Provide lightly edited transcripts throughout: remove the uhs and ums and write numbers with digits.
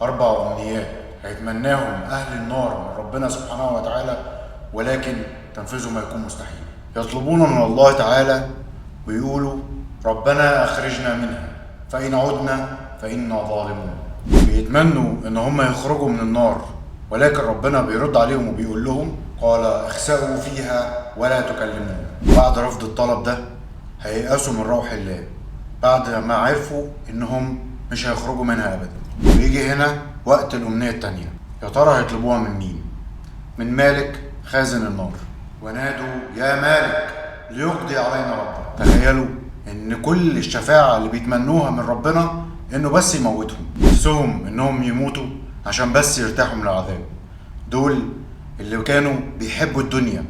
4 أمنيات هيتمناهم أهل النار من ربنا سبحانه وتعالى، ولكن تنفيذهم هيكون مستحيل. يطلبون من الله تعالى ويقولوا ربنا أخرجنا منها فإن عدنا فإنا ظالمون. بيتمنوا إن هم يخرجوا من النار، ولكن ربنا بيرد عليهم وبيقول لهم قال اخسئوا فيها ولا تكلمون. بعد رفض الطلب ده هييأسوا من روح الله بعد ما عرفوا إنهم مش هيخرجوا منها أبدا. ويجي هنا وقت الأمنية التانية، يا ترى هيطلبوها من مين؟ من مالك خازن النار. ونادوا يا مالك ليقضي علينا ربك. تخيلوا ان كل الشفاعة اللي بيتمنوها من ربنا انه بس يموتهم، نفسهم انهم يموتوا عشان بس يرتاحوا من العذاب. دول اللي كانوا بيحبوا الدنيا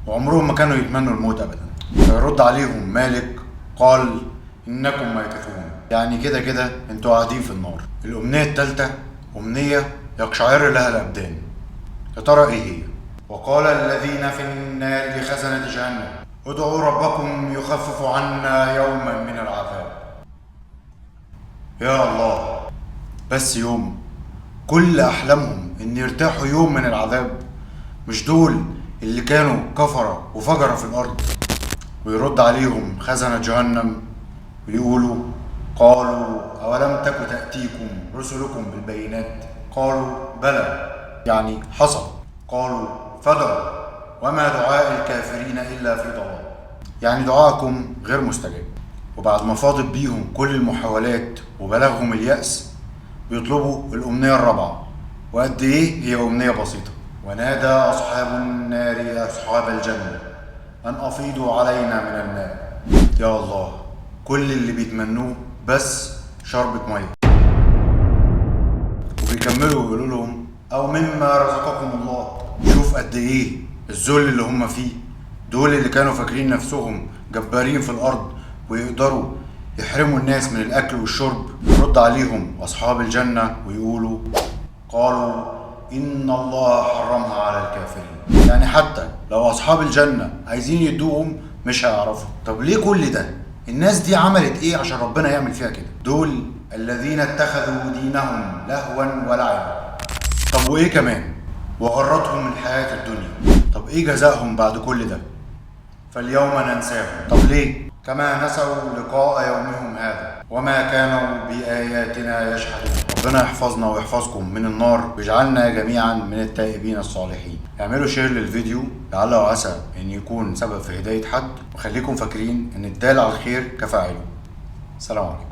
وعمرهم ما كانوا يتمنوا الموت ابدا. فيرد عليهم مالك قال انكم ميتون، يعني كده كده انتوا قاعدين في النار. الامنية التالتة امنية يقشعر لها الابدان، يا ترى ايه هي؟ وقال الذين في النار لخزنة جهنم ادعوا ربكم يخفف عنا يوما من العذاب. يا الله، بس يوم؟ كل احلامهم ان يرتاحوا يوم من العذاب. مش دول اللي كانوا كفرة وفجرة في الارض؟ ويرد عليهم خزنة جهنم ويقولوا قالوا اولم تك تأتيكم رسلكم بالبينات؟ قالوا بلى، يعني حصل. قالوا فادعوا وما دعاء الكافرين إلا في ضلال، يعني دعاءكم غير مستجاب. وبعد ما فاضت بيهم كل المحاولات وبلغهم اليأس بيطلبوا الأمنية الرابعة، وقد إيه هي أمنية بسيطة. ونادى أصحاب النار أصحاب الجنة أن أفيضوا علينا من الماء. يا الله، كل اللي بيتمنوه بس شربة مية. وبيكملوا ويقولوا لهم أو مما رزقكم الله. شوف قد ايه الذل اللي هم فيه. دول اللي كانوا فاكرين نفسهم جبارين في الارض ويقدروا يحرموا الناس من الاكل والشرب. يرد عليهم اصحاب الجنة ويقولوا قالوا ان الله حرمها على الكافرين، يعني حتى لو اصحاب الجنة عايزين يدوهم مش هيعرفوا. طب ليه كل ده؟ الناس دي عملت ايه عشان ربنا يعمل فيها كده؟ دول الذين اتخذوا دينهم لهوا ولعبا. طب وايه كمان؟ وغرتهم الحياة الدنيا. طب ايه جزائهم بعد كل ده؟ فاليوم ننساهم. طب ليه؟ كما نسوا لقاء يومهم هذا وما كانوا بآياتنا يجحدون. ربنا يحفظنا ويحفظكم من النار ويجعلنا جميعا من التائبين الصالحين. اعملوا شير للفيديو لعل وعسى ان يكون سبب في هداية حد، وخليكم فاكرين ان الدال على الخير كفاعله. سلام عليكم.